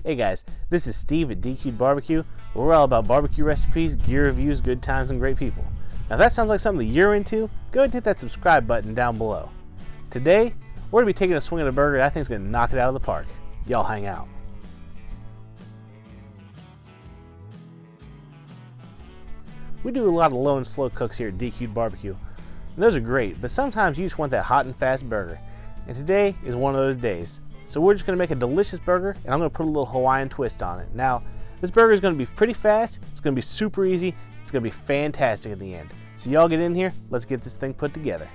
Hey guys, this is Steve at DQ'd Barbecue, where we're all about barbecue recipes, gear reviews, good times, and great people. Now if that sounds like something that you're into, go ahead and hit that subscribe button down below. Today, we're going to be taking a swing at a burger that I think is going to knock it out of the park. Y'all hang out. We do a lot of low and slow cooks here at DQ'd Barbecue, and those are great, but sometimes you just want that hot and fast burger. And today is one of those days. So we're just going to make a delicious burger, and I'm going to put a little Hawaiian twist on it. Now, this burger is going to be pretty fast, it's going to be super easy, it's going to be fantastic at the end. So y'all get in here, let's get this thing put together.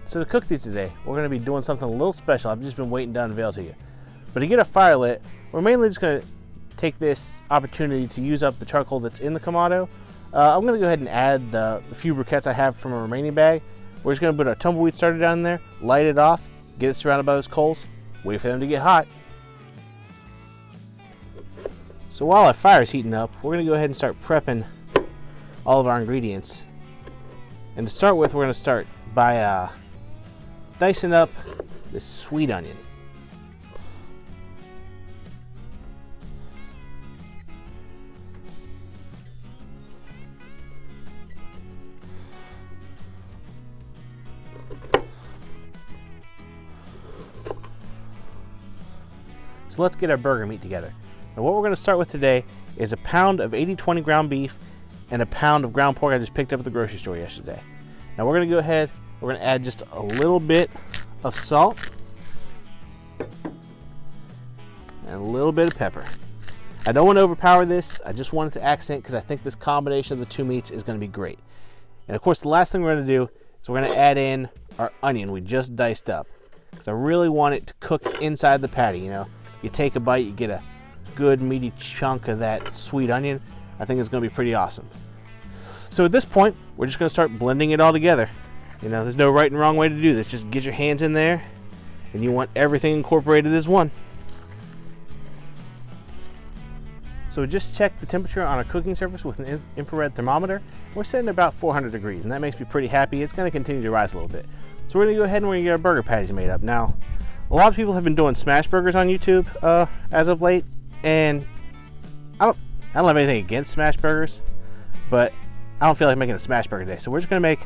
So to cook these today, we're going to be doing something a little special I've just been waiting to unveil to you. But to get a fire lit, we're mainly just going to take this opportunity to use up the charcoal that's in the Kamado. I'm going to go ahead and add the few briquettes I have from a remaining bag. We're just going to put our tumbleweed starter down there, light it off, get it surrounded by those coals, wait for them to get hot. So while our fire is heating up, we're going to go ahead and start prepping all of our ingredients. And to start with, we're going to start by dicing up this sweet onion. So let's get our burger meat together. Now what we're going to start with today is a pound of 80/20 ground beef and a pound of ground pork I just picked up at the grocery store yesterday. Now we're going to go ahead, we're going to add just a little bit of salt and a little bit of pepper. I don't want to overpower this, I just want it to accent because I think this combination of the two meats is going to be great. And of course the last thing we're going to do is we're going to add in our onion we just diced up, because I really want it to cook inside the patty. You know, you take a bite, you get a good meaty chunk of that sweet onion. I think it's going to be pretty awesome. So at this point, we're just going to start blending it all together. You know, there's no right and wrong way to do this. Just get your hands in there, and you want everything incorporated as one. So just check the temperature on a cooking surface with an infrared thermometer. We're sitting at about 400 degrees, and that makes me pretty happy. It's going to continue to rise a little bit. So we're going to go ahead and we're going to get our burger patties made up. Now, a lot of people have been doing smash burgers on YouTube as of late, and I don't have anything against smash burgers, but I don't feel like making a smash burger today. So we're just going to make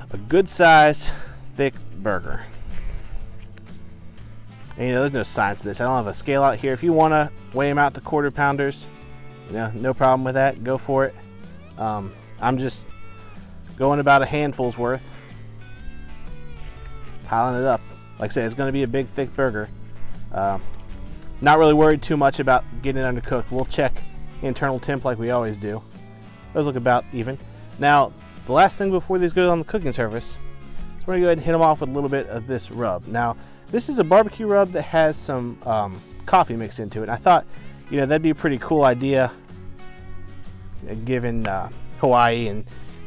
a good sized thick burger. And you know, there's no science to this. I don't have a scale out here. If you want to weigh them out to quarter pounders, you know, no problem with that. Go for it. I'm just going about a handful's worth, piling it up. Like I said, it's going to be a big, thick burger. Not really worried too much about getting it undercooked. We'll check internal temp like we always do. Those look about even. Now, the last thing before these go on the cooking surface, so we're going to go ahead and hit them off with a little bit of this rub. Now, this is a barbecue rub that has some coffee mixed into it. And I thought, you know, that'd be a pretty cool idea, given Hawaii and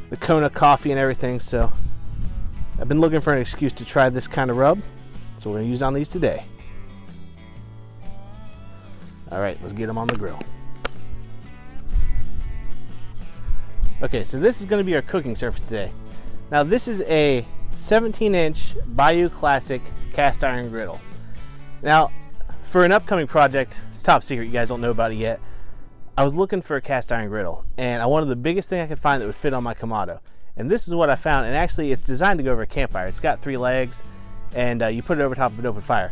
the Kona coffee and everything. So I've been looking for an excuse to try this kind of rub. So we're going to use on these today. All right, let's get them on the grill. Okay, so this is going to be our cooking surface today. Now this is a 17-inch Bayou Classic cast iron griddle. Now, for an upcoming project, it's top secret, you guys don't know about it yet, I was looking for a cast iron griddle, and I wanted the biggest thing I could find that would fit on my Kamado. And this is what I found, and actually it's designed to go over a campfire. It's got 3 legs, and you put it over top of an open fire.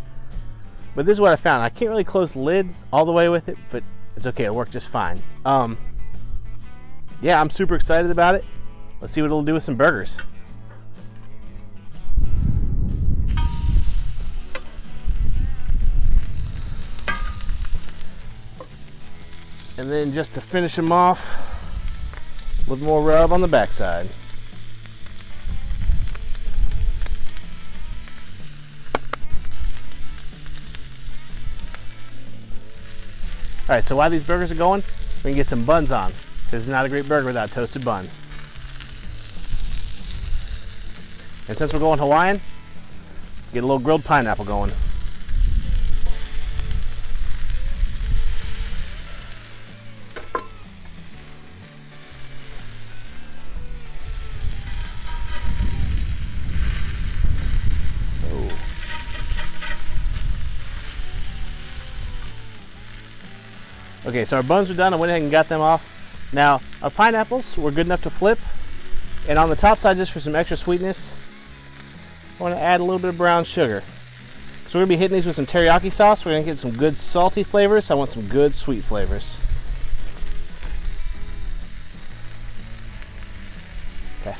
But this is what I found. I can't really close the lid all the way with it, but it's okay, it'll work just fine. Yeah, I'm super excited about it. Let's see what it'll do with some burgers. And then just to finish them off with more rub on the backside. All right, so while these burgers are going, we can get some buns on. This is not a great burger without a toasted bun. And since we're going Hawaiian, let's get a little grilled pineapple going. Okay, so our buns are done. I went ahead and got them off. Now, our pineapples were good enough to flip. And on the top side, just for some extra sweetness, I want to add a little bit of brown sugar. So we're going to be hitting these with some teriyaki sauce. We're going to get some good salty flavors. I want some good sweet flavors. Okay.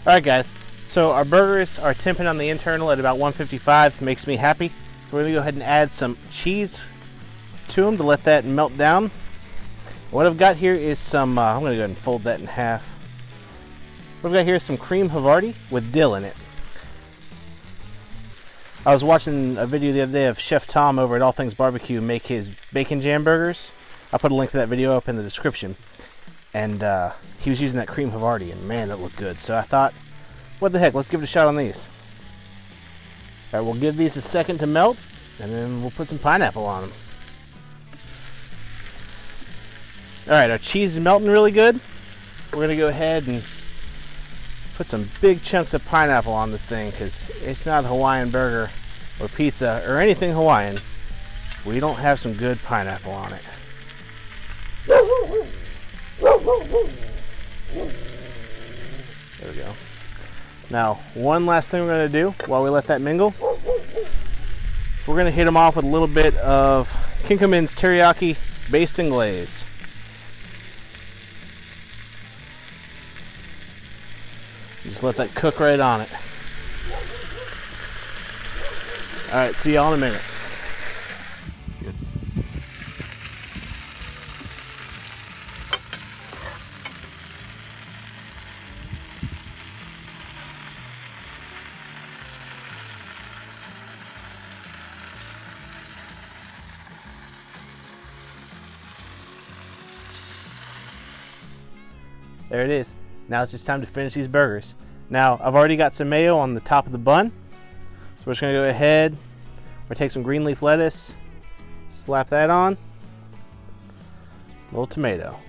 Alright guys, so our burgers are temping on the internal at about 155. Makes me happy. So we're going to go ahead and add some cheese to them to let that melt down. What I've got here is some, I'm going to go ahead and fold that in half. What I've got here is some cream Hawiian with dill in it. I was watching a video the other day of Chef Tom over at All Things Barbecue make his bacon jam burgers. I'll put a link to that video up in the description. And he was using that cream Hawiian, and man, that looked good. So I thought, what the heck, let's give it a shot on these. All right, we'll give these a second to melt, and then we'll put some pineapple on them. All right, our cheese is melting really good. We're gonna go ahead and put some big chunks of pineapple on this thing because it's not a Hawaiian burger or pizza or anything Hawaiian. We don't have some good pineapple on it. There we go. Now, one last thing we're going to do while we let that mingle. So we're going to hit them off with a little bit of Kinkelman's teriyaki based in glaze. Just let that cook right on it. Alright, see y'all in a minute. Good. There it is. Now it's just time to finish these burgers. Now, I've already got some mayo on the top of the bun. So we're just gonna go ahead, we're gonna take some green leaf lettuce, slap that on, a little tomato.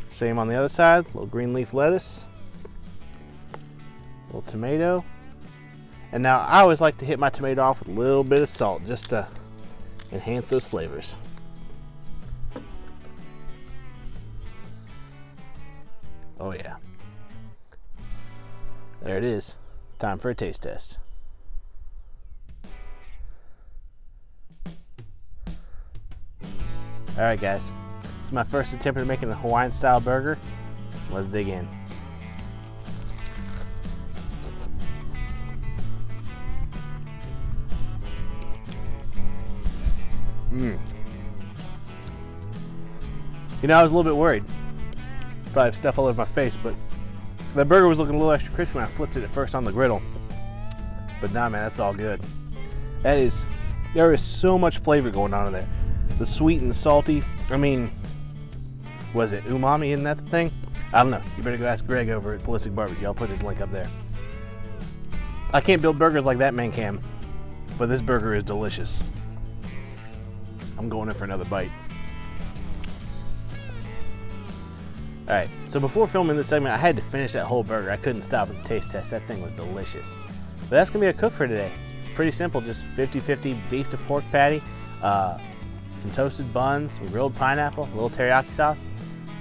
Same on the other side, a little green leaf lettuce, a little tomato. And now I always like to hit my tomato off with a little bit of salt just to enhance those flavors. Oh yeah. There it is. Time for a taste test. Alright guys, this is my first attempt at making a Hawaiian style burger. Let's dig in. You know, I was a little bit worried. Probably have stuff all over my face, but the burger was looking a little extra crispy when I flipped it at first on the griddle. But nah, man, that's all good. There is so much flavor going on in there. The sweet and the salty. I mean, was it umami in that thing? I don't know. You better go ask Greg over at Ballistic Barbecue. I'll put his link up there. I can't build burgers like that man can, but this burger is delicious. I'm going in for another bite. Alright, so before filming this segment, I had to finish that whole burger. I couldn't stop at the taste test. That thing was delicious. But that's going to be a cook for today. Pretty simple, just 50-50 beef to pork patty, some toasted buns, some grilled pineapple, a little teriyaki sauce.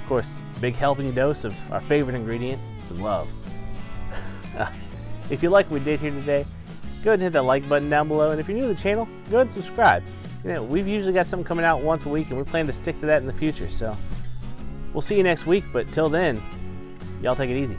Of course, big helping dose of our favorite ingredient, some love. If you like what we did here today, go ahead and hit that like button down below. And if you're new to the channel, go ahead and subscribe. You know, we've usually got something coming out once a week, and we plan to stick to that in the future. So we'll see you next week, but till then, y'all take it easy.